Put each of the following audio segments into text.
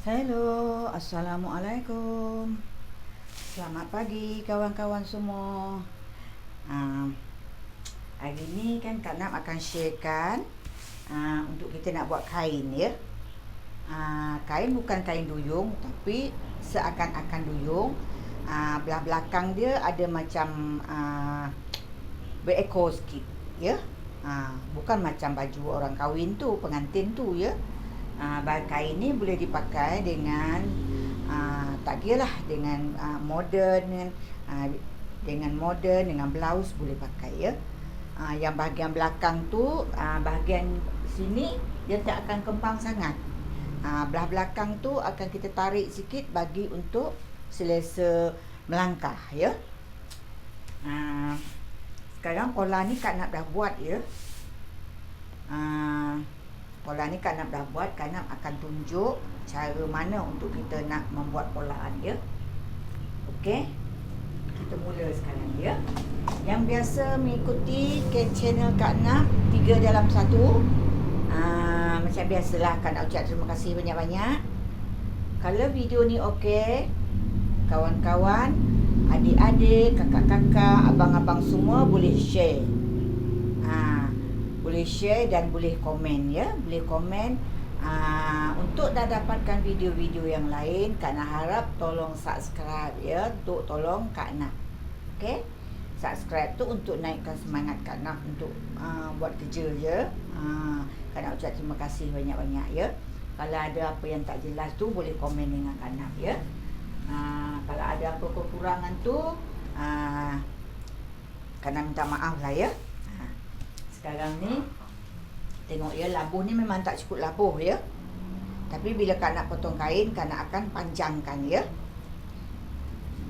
Hello, Assalamualaikum. Selamat pagi kawan-kawan semua. Ah, Hari ni kan Kak Nam akan sharekan untuk kita nak buat kain ya. Kain bukan kain duyung tapi seakan-akan duyung. Belah belakang dia ada macam berekor sikit ya. Bukan macam baju orang kahwin tu, pengantin tu ya. Kain ni boleh dipakai dengan tak kira lah dengan moden, dengan blouse boleh pakai ya. Yang bahagian belakang tu, bahagian sini dia tak akan kembang sangat. Belah belakang tu akan kita tarik sikit bagi untuk selesa melangkah ya. Sekarang pola ni Kak Nak dah buat ya. Pola ni Kak Nak dah buat. Kak Nak akan tunjuk cara mana untuk kita nak membuat polaan ya. Okey, kita mula sekarang ya. Yang biasa mengikuti ke channel Kak Nak 3 dalam 1, macam biasalah Kak Nak ucap terima kasih banyak-banyak. Kalau video ni okey, kawan-kawan, adik-adik, kakak-kakak, abang-abang semua boleh share. Boleh share dan boleh komen ya. Boleh komen. Untuk dah dapatkan video-video yang lain, Kak Nak harap tolong subscribe ya, untuk tolong Kak Nak. Okey, subscribe tu untuk naikkan semangat Kak Nak untuk buat kerja ya. Kak Nak ucap terima kasih banyak-banyak ya. Kalau ada apa yang tak jelas tu boleh komen dengan Kak Nak ya. Kalau ada apa kekurangan tu, Kak Nak minta maaf lah ya. Sekarang ni tengok ya, labuh ni memang tak cukup labuh ya. Tapi bila Kak Nak potong kain, Kak Nak akan panjangkan ya.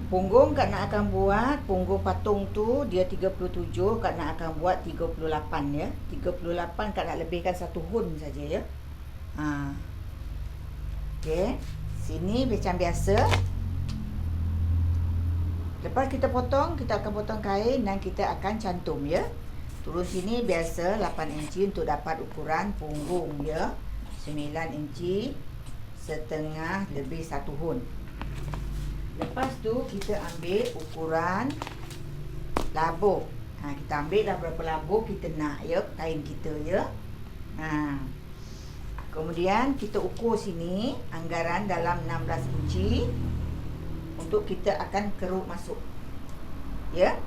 Punggung Kak Nak akan buat, punggung patung tu dia 37, Kak Nak akan buat 38 ya. 38 Kak Nak lebihkan 1 hun saja ya. Okey, sini macam biasa. Lepas kita potong, kita akan potong kain dan kita akan cantum ya. Turun sini biasa 8 inci untuk dapat ukuran punggung ya. 9 inci setengah lebih 1 hun. Lepas tu kita ambil ukuran labuh. Kita ambil dah berapa labuh kita nak ya, kain kita ya. Kemudian kita ukur sini anggaran dalam 16 inci untuk kita akan keruk masuk ya.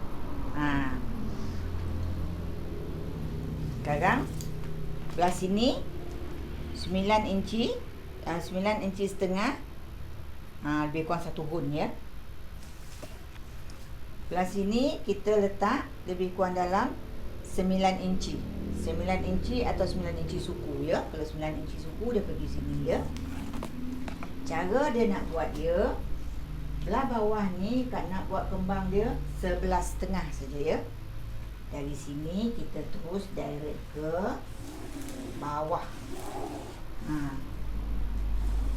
Sekarang belah sini 9 inci, 9 inci setengah, lebih kurang 1 hun ya. Belah sini kita letak lebih kurang dalam 9 inci, 9 inci atau 9 inci suku ya. Kalau 9 inci suku dia pergi sini ya. Cara dia nak buat dia, belah bawah ni Kak Nak buat kembang dia 11,5 saja ya. Dari sini kita terus direct ke bawah.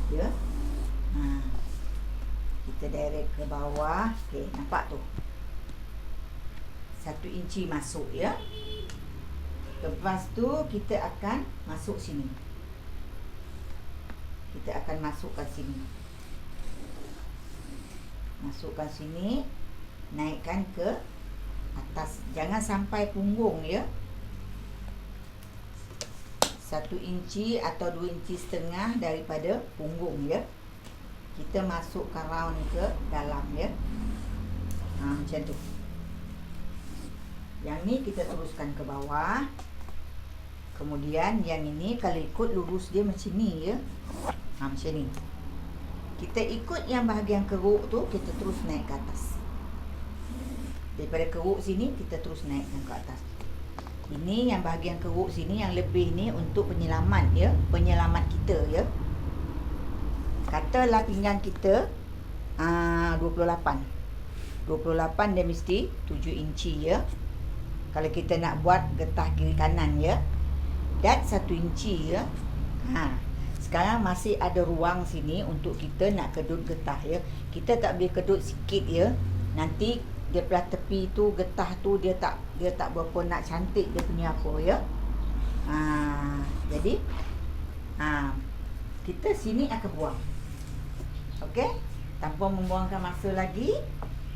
Ya. Kita direct ke bawah. Okey, nampak tu. 1 inci masuk ya. Lepas tu kita akan masuk sini. Kita akan masukkan sini. Masukkan sini, naikkan ke atas, jangan sampai punggung ya. 1 inci atau 2 inci setengah daripada punggung ya. Kita masukkan round ke dalam ya. Macam tu. Yang ni kita teruskan ke bawah. Kemudian yang ini kalau ikut lurus dia macam ni ya. Macam ni. Kita ikut yang bahagian keruk tu, kita terus naik ke atas. Daripada keruk sini kita terus naikkan ke atas. Ini yang bahagian keruk sini yang lebih ni untuk penyelamat ya, penyelamat kita ya. Katalah pinggang kita 28 dia mesti 7 inci ya. Kalau kita nak buat getah kiri kanan ya, dan 1 inci ya. Sekarang masih ada ruang sini untuk kita nak kedut getah ya. Kita tak boleh kedut sikit ya. Nanti dia belah tepi tu, getah tu dia tak berapa nak cantik dia punya apa ya. Jadi kita sini akan buang. Okey, tanpa membuangkan masa lagi,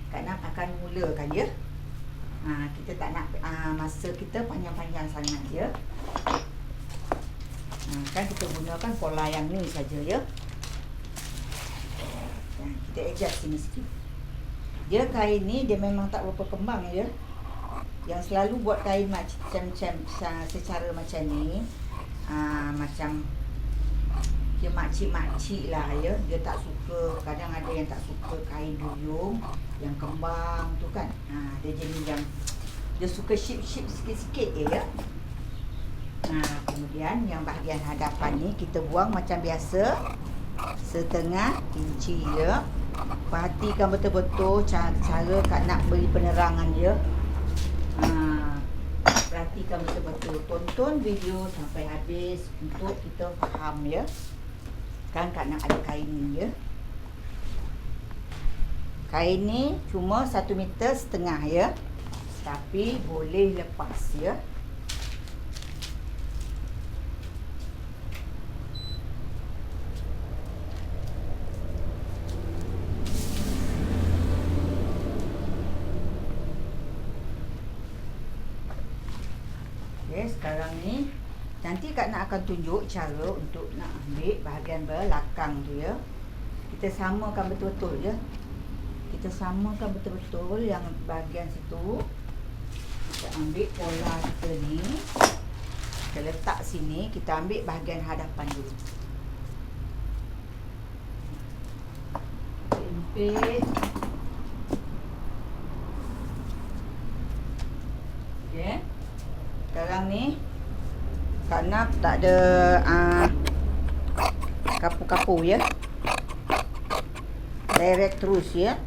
Kak Nam akan mulakan ya. Kita tak nak masa kita panjang-panjang sangat ya. Kan kita gunakan pola yang ni saja ya. Kita adjust sini sikit. Dia kain ni dia memang tak berapa kembang ya. Yang selalu buat kain macam secara macam ni, macam dia makcik-makcik lah ya. Dia tak suka, kadang ada yang tak suka kain duyung yang kembang tu kan. Dia jadi yang dia suka shape-shape sikit-sikit je ya. Kemudian yang bahagian hadapan ni kita buang macam biasa, setengah inci ya. Perhatikan betul-betul cara Kak nak beri penerangan ya. Perhatikan betul-betul, tonton video sampai habis untuk kita faham ya. Kan Kak nak ada kain ni ya. Kain ni cuma 1,5 meter ya. Tapi boleh lepas ya. Okay, sekarang ni nanti Kak nak akan tunjuk cara untuk nak ambil bahagian belakang tu ya. Kita samakan betul-betul ya. Kita samakan betul-betul yang bahagian situ. Kita ambil pola kita ni, kita letak sini. Kita ambil bahagian hadapan dulu. Impit. Okay. Sekarang ni Kak Nak tak ada kapu-kapu ya. Direct terus ya.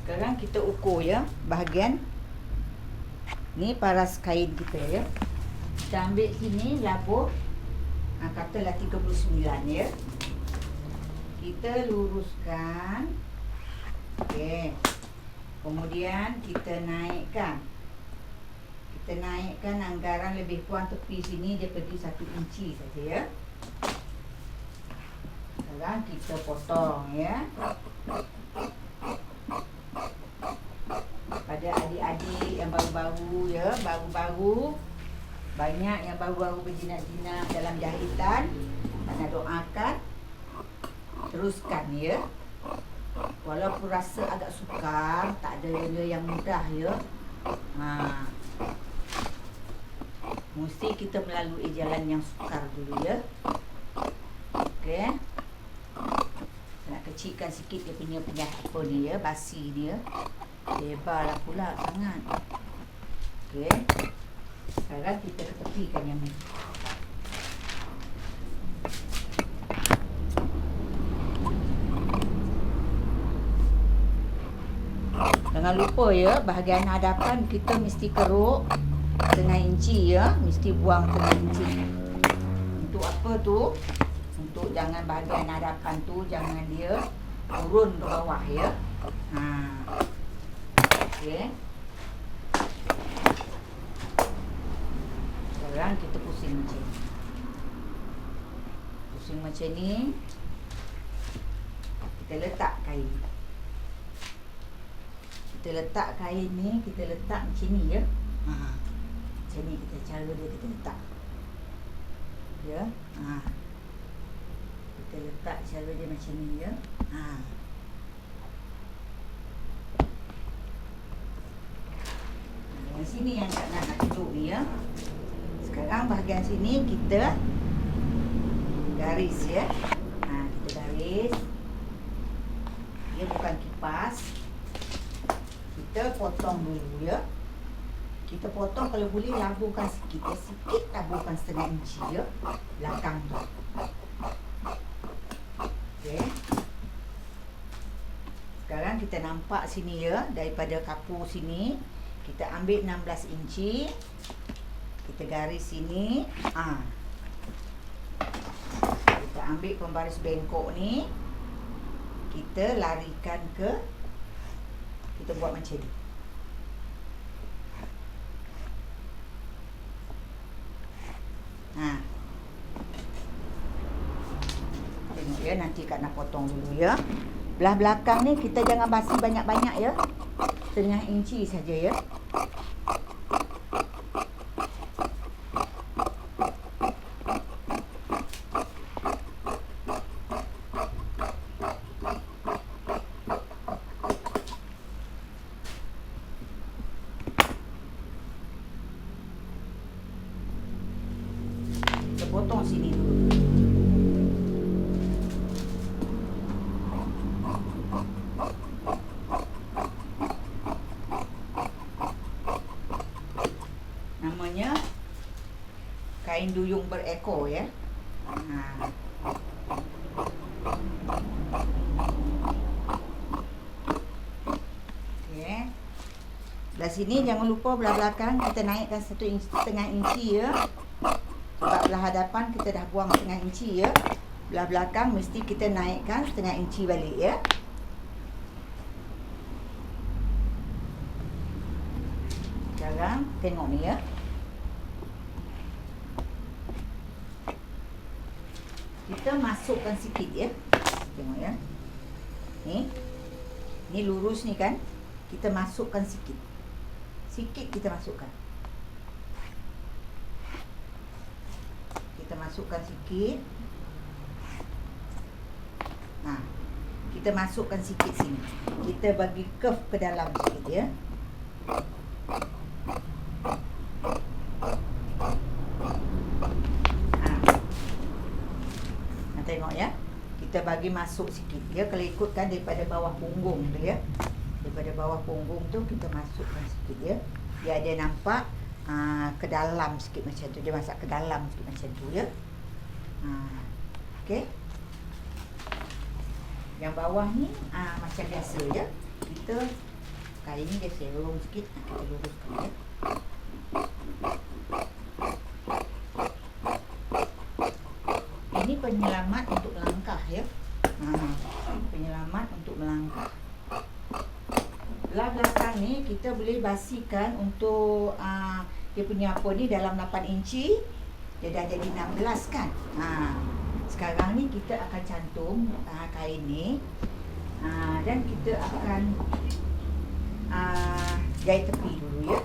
Sekarang kita ukur ya bahagian ni paras kain kita ya. Kita ambil sini labur, katalah 39 ya. Kita luruskan. Okey. Kemudian kita naikkan. Kita naikkan anggaran lebih kurang tepi sini dia pergi 1 inci saja ya. Sekarang kita potong ya. Pada adik-adik yang baru-baru ya, baru-baru banyak yang baru-baru berjinak-jinak dalam jahitan, Ana doakan teruskan ya. Walaupun rasa agak sukar, tak ada benda yang mudah ya. Mesti kita melalui jalan yang sukar dulu ya. Okey. Nak kecilkan sikit dia punya apa ni ya, basi dia. Lebarlah pula sangat. Okey. Sekarang kita ketepikan yang ni. Jangan lupa ya, bahagian hadapan kita mesti keruk setengah inci ya. Mesti buang setengah inci. Untuk apa tu? Untuk jangan bahagian hadapan tu, jangan dia turun ke bawah ya. Okey. Sekarang kita pusing macam ni. Pusing macam ni. Kita letak kain. Kita letak kain ni, kita letak macam ni ya. Macam ni kita cara dia kita letak. Ya. Kita letak cara dia macam ni ya. Yang sini yang Kak nak tunjuk ni ya. Sekarang bahagian sini kita garis ya. Kita garis. Dia bukan kipas. Kita potong dulu ya. Kita potong kalau boleh laburkan sikit ya. Sikit laburkan setengah inci ya. Belakang tu. Okey. Sekarang kita nampak sini ya. Daripada kapu sini kita ambil 16 inci. Kita garis sini. Kita ambil pembaris bengkok ni, kita larikan ke, kita buat macam ni. Tengok ya, nanti Kak nak potong dulu ya. Belah belakang ni kita jangan basi banyak-banyak ya. Setengah inci saja ya. Kita potong sini dulu. Namanya kain duyung berekor ya. Okey. Belah sini jangan lupa belah belakang kita naikkan 1,5 inci ya. Sebab belah hadapan kita dah buang 1,5 inci ya. Belah belakang mesti kita naikkan 1,5 inci balik ya. Sekarang tengok ni ya. Kita masukkan sikit ya. Tengok ya. Ni lurus ni kan. Kita masukkan sikit. Sikit kita masukkan. Kita masukkan sikit. Kita masukkan sikit sini. Kita bagi curve ke dalam sikit ya. Tengok ya. Kita bagi masuk sikit ya. Kalau ikutkan daripada bawah punggung tu ya. Daripada bawah punggung tu kita masukkan sikit ya. Biar dia nampak ke dalam sikit macam tu. Dia masak ke dalam sikit macam tu ya. Okey. Yang bawah ni macam biasa ya. Kita kali ni dia serong sikit. Kita luruskan ya. Ini penyelamat untuk melangkah ya. Penyelamat untuk melangkah. Belah belakang ni kita boleh basikan untuk dia punya apa ni dalam 8 inci. Dia dah jadi 16 kan. Sekarang ni kita akan cantum kain ni. Dan kita akan jahit tepi dulu ya.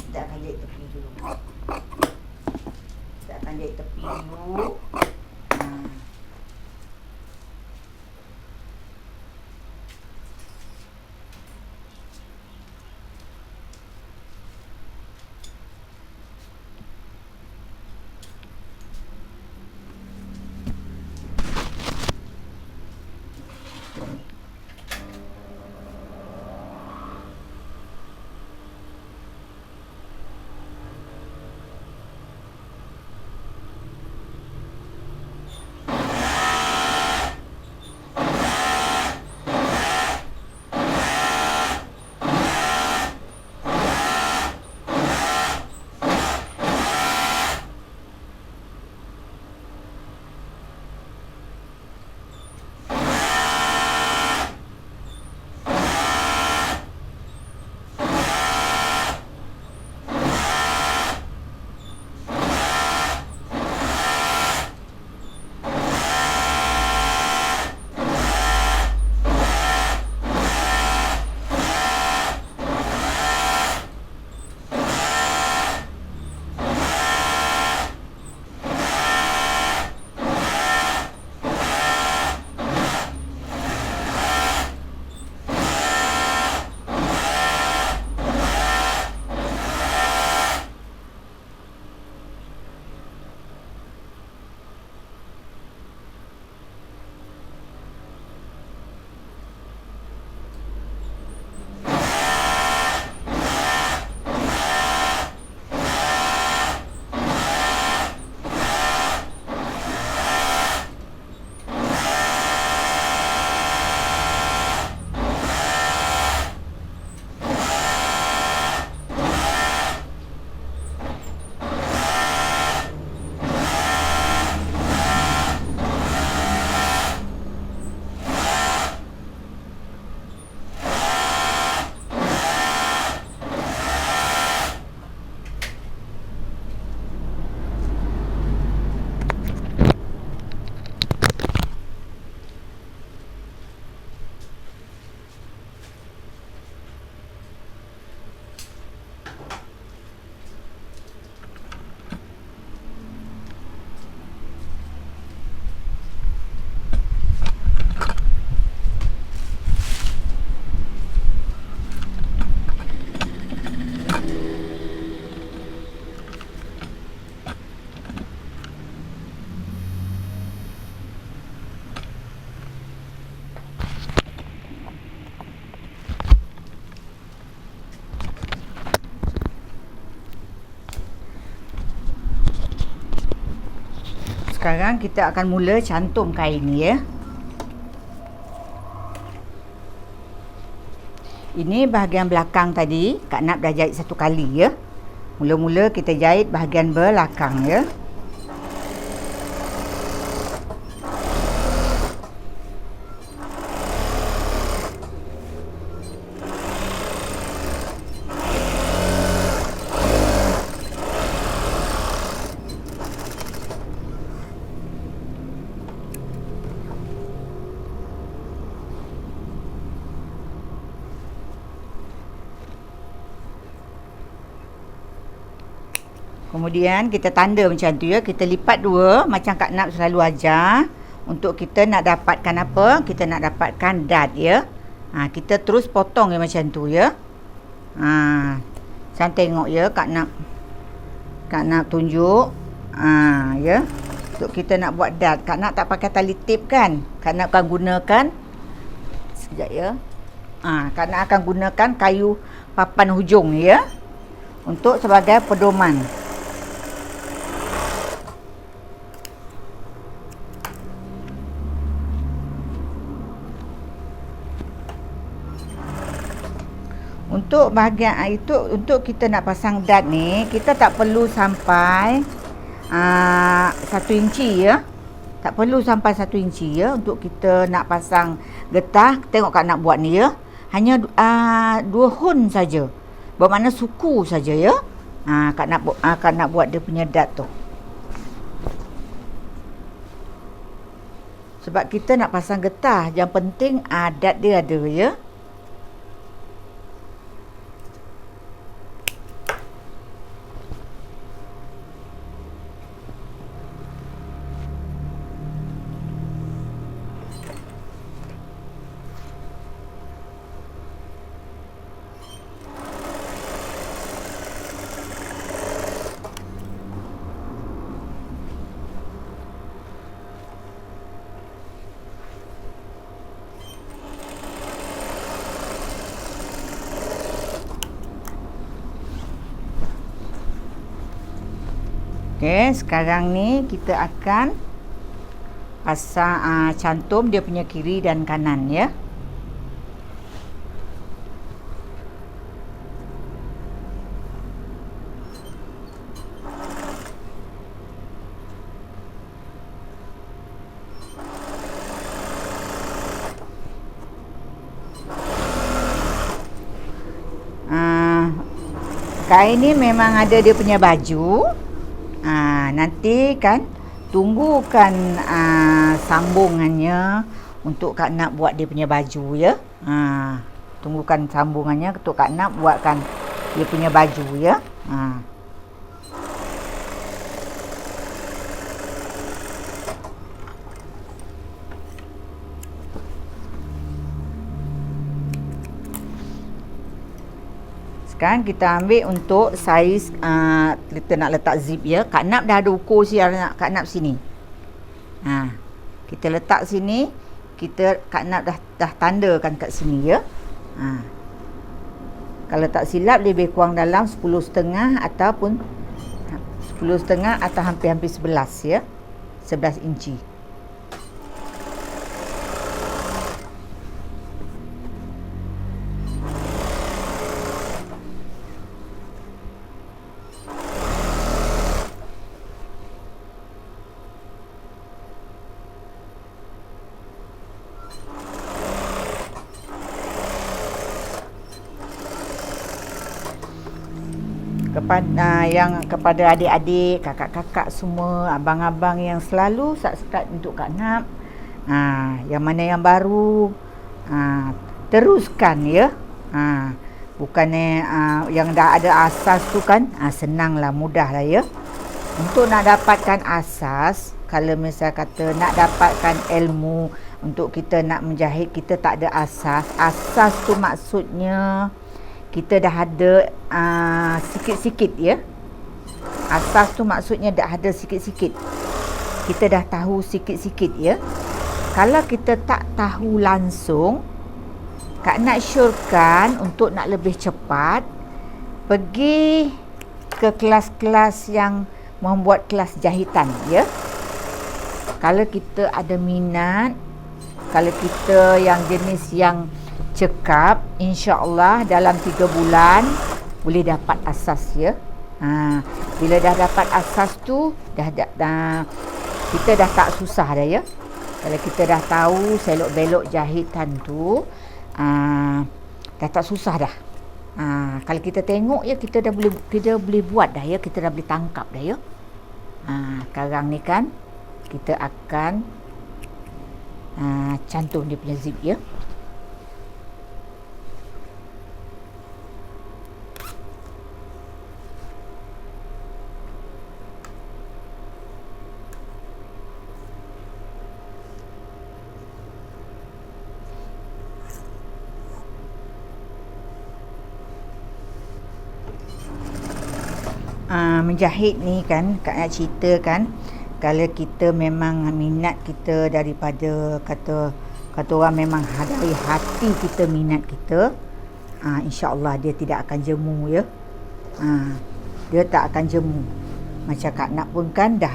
Kita akan jahit tepi dulu. Kita akan jahit tepi dulu. Sekarang kita akan mula cantum kain ni ya. Ini bahagian belakang tadi Kak Nap dah jahit satu kali ya. Mula-mula kita jahit bahagian belakang ya. Kemudian kita tanda macam tu ya. Kita lipat dua macam Kak Nap selalu ajar. Untuk kita nak dapatkan apa? Kita nak dapatkan dot ya. Kita terus potong ya macam tu ya. Macam tengok ya Kak Nap tunjuk. Ya. Untuk kita nak buat dot. Kak Nap tak pakai tali tip kan? Kak Nap akan gunakan sekejap ya. Kak Nap akan gunakan kayu papan hujung ya. Untuk sebagai pedoman. Untuk bahagian itu, untuk kita nak pasang dot ni, kita tak perlu sampai 1 inci ya. Tak perlu sampai 1 inci ya. Untuk kita nak pasang getah, tengok Kak Nap buat ni ya. Hanya 2 hun saja. Bermakna suku saja ya. Kak Nap buat dia punya dot tu. Sebab kita nak pasang getah, yang penting dot dia ada ya. Okey, sekarang ni kita akan pasang cantum dia punya kiri dan kanan ya. Kain ni memang ada dia punya baju. Nanti kan tunggukan sambungannya untuk Kak Nap buat dia punya baju ya. Tunggukan sambungannya untuk Kak Nap buatkan dia punya baju ya. Sekarang kita ambil untuk saiz kita nak letak zip ya. Kak Nap dah ada ukur Kak Nap sini. Kita letak sini, Kak Nap dah tandakan kat sini ya. Kalau tak silap lebih kurang dalam 10.5 ataupun 10.5 atau hampir-hampir 11 ya. 11 inci. Kepada adik-adik, kakak-kakak semua, abang-abang yang selalu subscribe untuk Kak Nap, yang mana yang baru, teruskan ya. Bukannya yang dah ada asas tu kan, senanglah, mudahlah ya. Untuk nak dapatkan asas, kalau misal kata nak dapatkan ilmu untuk kita nak menjahit, kita tak ada asas. Asas tu maksudnya kita dah ada sikit-sikit ya. Asas tu maksudnya dah ada sikit-sikit. Kita dah tahu sikit-sikit ya. Kalau kita tak tahu langsung, Kak nak syorkan untuk nak lebih cepat, pergi ke kelas-kelas yang membuat kelas jahitan ya. Kalau kita ada minat, kalau kita yang jenis yang cekap, insya-Allah dalam 3 bulan boleh dapat asas ya. Bila dah dapat asas tu dah kita dah tak susah dah ya. Kalau kita dah tahu selok-belok jahitan tu, dah tak susah dah. Kalau kita tengok ya, kita boleh buat dah ya, kita dah boleh tangkap dah ya. Sekarang ni kan kita akan cantum dia punya zip ya. Menjahit ni kan, Kak nak cerita kan, kalau kita memang minat kita daripada kata orang memang dari hati kita minat kita, insya-Allah dia tidak akan jemu ya. Dia tak akan jemu. Macam Kak nak pun kan dah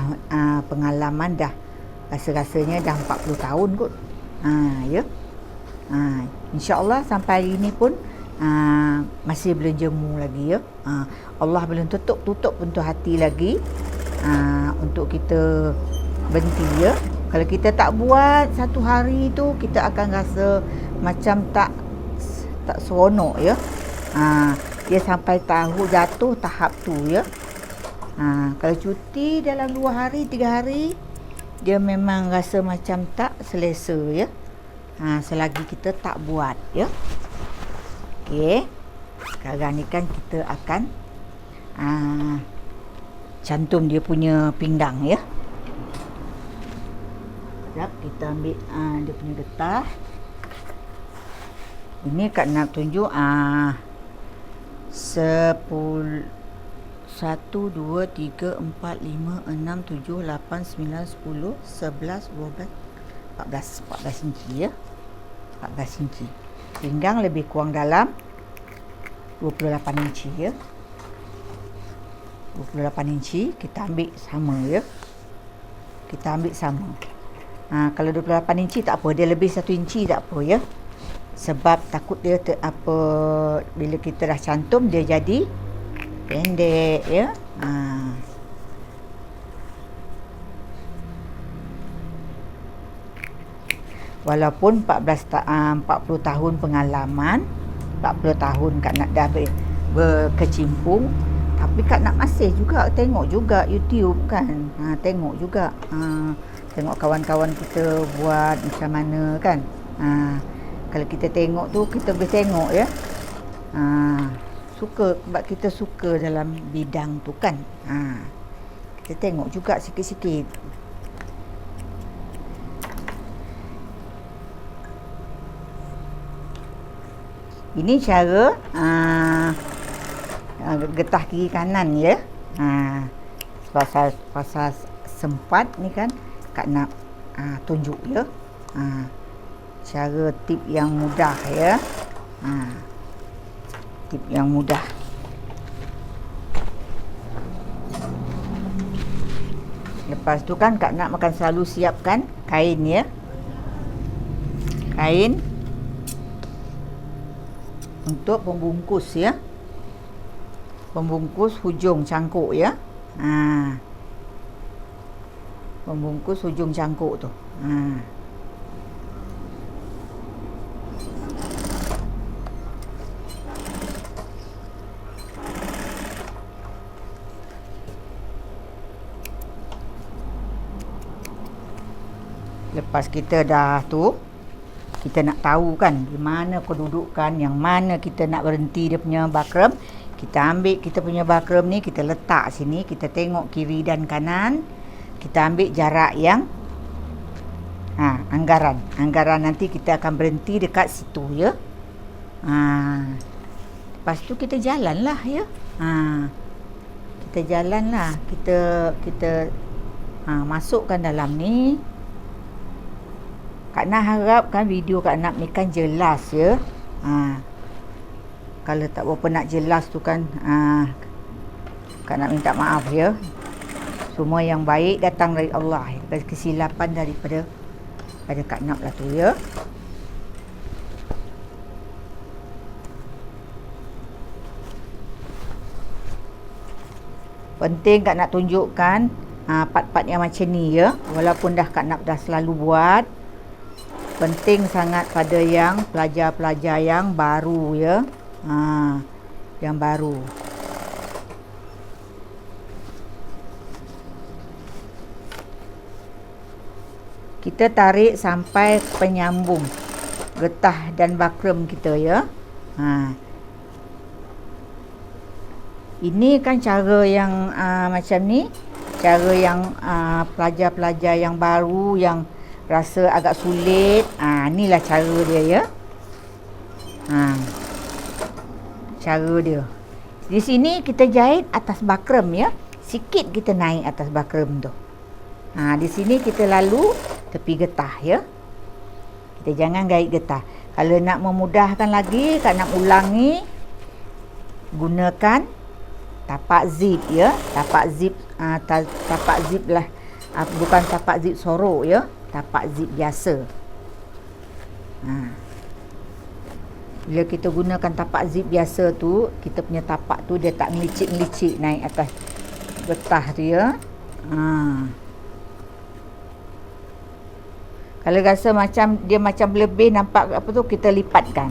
pengalaman dah rasa-rasanya dah 40 tahun kot. Ya. Insya-Allah sampai hari ni pun masih belum jemu lagi ya. Allah belum tutup pintu hati lagi untuk kita berhenti ya. Kalau kita tak buat satu hari tu, kita akan rasa macam tak seronok ya. Dia sampai tahu jatuh tahap tu ya. Kalau cuti dalam 2 hari 3 hari, dia memang rasa macam tak selesa ya. Selagi kita tak buat ya. Okey. Sekarang ni kan kita akan cantum dia punya pinggang ya. Sekejap kita ambil dia punya getah. Ini Kak nak tunjuk 1, 2, 3, 4, 5, 6, 7, 8, 9, 10, 11, 12, 14 inci ya. 14 inci. Pinggang lebih kurang dalam 28 inci ya. 28 inci kita ambil sama ya. Kita ambil sama. Kalau 28 inci tak apa, dia lebih 1 inci tak apa ya. Sebab takut dia bila kita dah cantum dia jadi pendek ya. Walaupun 40 tahun pengalaman, 40 tahun Kak nak dah berkecimpung, tapi Kak nak masih juga tengok juga YouTube kan. Tengok juga tengok kawan-kawan kita buat macam mana kan. Kalau kita tengok tu, kita boleh tengok ya. Suka, sebab kita suka dalam bidang tu kan. Kita tengok juga sikit-sikit. Ini cara getah kiri kanan ya. Pasal sempat ni kan Kak nak tunjuk ya. Cara tip yang mudah ya. Tip yang mudah. Lepas tu kan Kak nak makan selalu siapkan kain ya. Kain untuk pembungkus ya. Pembungkus hujung cangkuk ya. Pembungkus hujung cangkuk tu. Lepas kita dah tu, kita nak tahu kan di mana kedudukan, yang mana kita nak berhenti dia punya bakram. Kita ambil kita punya bakram ni, kita letak sini, kita tengok kiri dan kanan. Kita ambil jarak yang anggaran nanti kita akan berhenti dekat situ ya. Lepas tu kita jalanlah ya. Kita jalanlah, kita masukkan dalam ni. Kak nak harapkan video Kak nak ni kan jelas ya. Kalau tak berapa nak jelas tu kan, Kak nak minta maaf ya. Semua yang baik datang dari Allah. Kesilapan daripada Kak Nap lah tu ya. Penting Kak nak tunjukkan part-part yang macam ni ya. Walaupun Kak Nap dah selalu buat, penting sangat pada yang pelajar-pelajar yang baru ya. Yang baru. Kita tarik sampai penyambung getah dan bakrem kita ya. Ini kan cara yang macam ni, cara yang pelajar-pelajar yang baru yang rasa agak sulit. Inilah cara dia ya. Cara dia. Di sini kita jahit atas bakrem ya. Sikit kita naik atas bakrem tu. Di sini kita lalu tepi getah ya. Kita jangan gait getah. Kalau nak memudahkan lagi, Kak nak ulangi, gunakan tapak zip ya. Tapak zip tapak zip lah. Bukan tapak zip sorok ya. Tapak zip biasa. Bila kita gunakan tapak zip biasa tu, kita punya tapak tu dia tak ngelicik-ngelicik naik atas getah tu ya. Kalau rasa macam dia macam lebih nampak apa tu, kita lipatkan.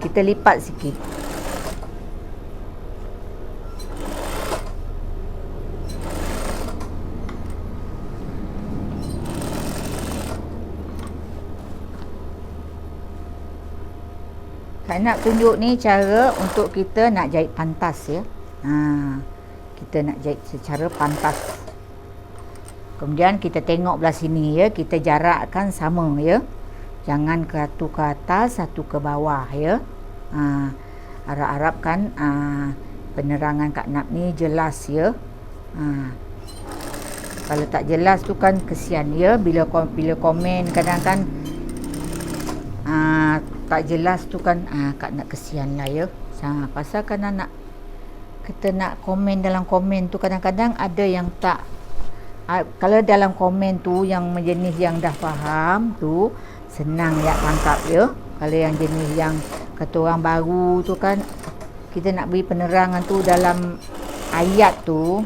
Kita lipat sikit. Kak nak tunjuk ni cara untuk kita nak jahit pantas ya. Kita nak jahit secara pantas. Kemudian kita tengok belah sini ya, kita jarakkan sama ya. Jangan satu ke atas, satu ke bawah ya. Harap-harapkan penerangan Kak Nap ni jelas ya. Kalau tak jelas tu kan kesian ya, bila komen kadang kan tak jelas tu kan Kak Nap kesian lah ya. Pasal kan kita nak komen dalam komen tu kadang-kadang ada yang tak. Kalau dalam komen tu yang jenis yang dah faham tu senang ya tangkap ya. Kalau yang jenis yang kata orang baru tu kan, kita nak beri penerangan tu dalam ayat tu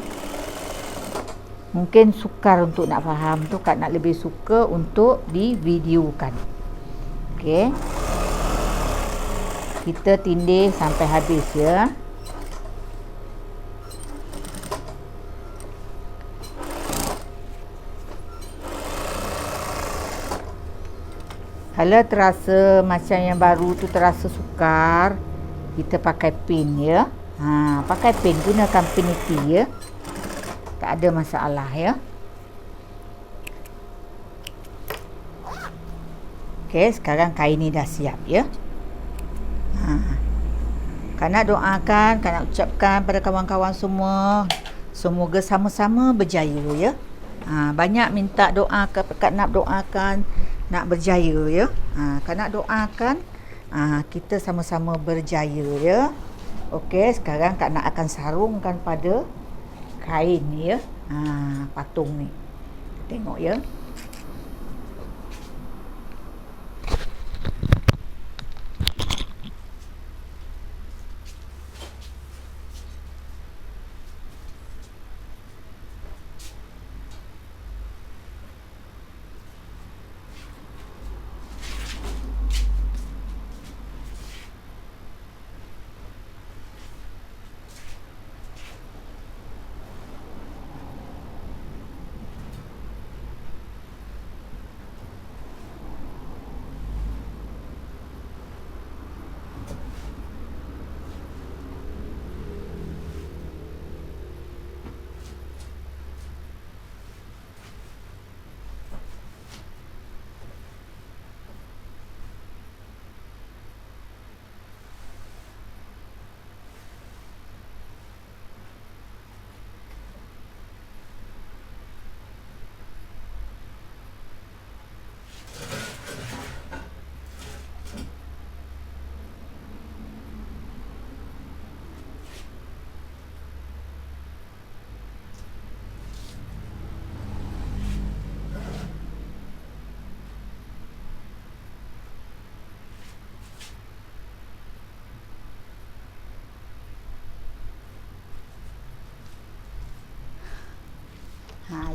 mungkin sukar untuk nak faham tu. Kak nak lebih suka untuk divideokan. Okey, kita tindih sampai habis ya. Kalau terasa macam yang baru tu terasa sukar, kita pakai pin ya. Pakai pin, gunakan pin niti ya. Tak ada masalah ya. Okey, sekarang kain ni dah siap ya. Kak nak doakan, Kak nak ucapkan pada kawan-kawan semua, semoga sama-sama berjaya ya. Banyak minta doa, Kak nak doakan nak berjaya ya. Kak nak doakan kita sama-sama berjaya ya. Okey, sekarang Kak nak akan sarungkan pada kain ni ya. Patung ni. Tengok ya.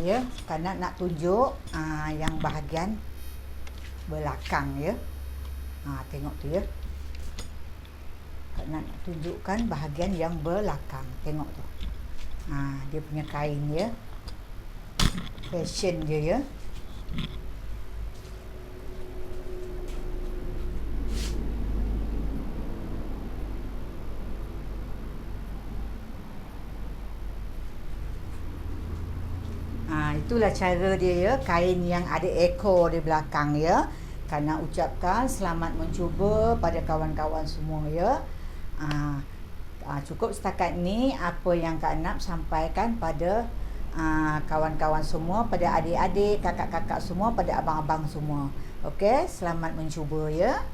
ya, kerana nak tunjuk yang bahagian belakang ya. Tengok tu ya. Kerana nak tunjukkan bahagian yang belakang. Tengok tu. Dia punya kain ya. Fashion dia ya. Itulah cara dia ya, kain yang ada ekor di belakang ya. Kerana ucapkan selamat mencuba pada kawan-kawan semua ya. Cukup setakat ni apa yang Kak Nap sampaikan pada kawan-kawan semua, pada adik-adik, kakak-kakak semua, pada abang-abang semua. Okey, selamat mencuba ya.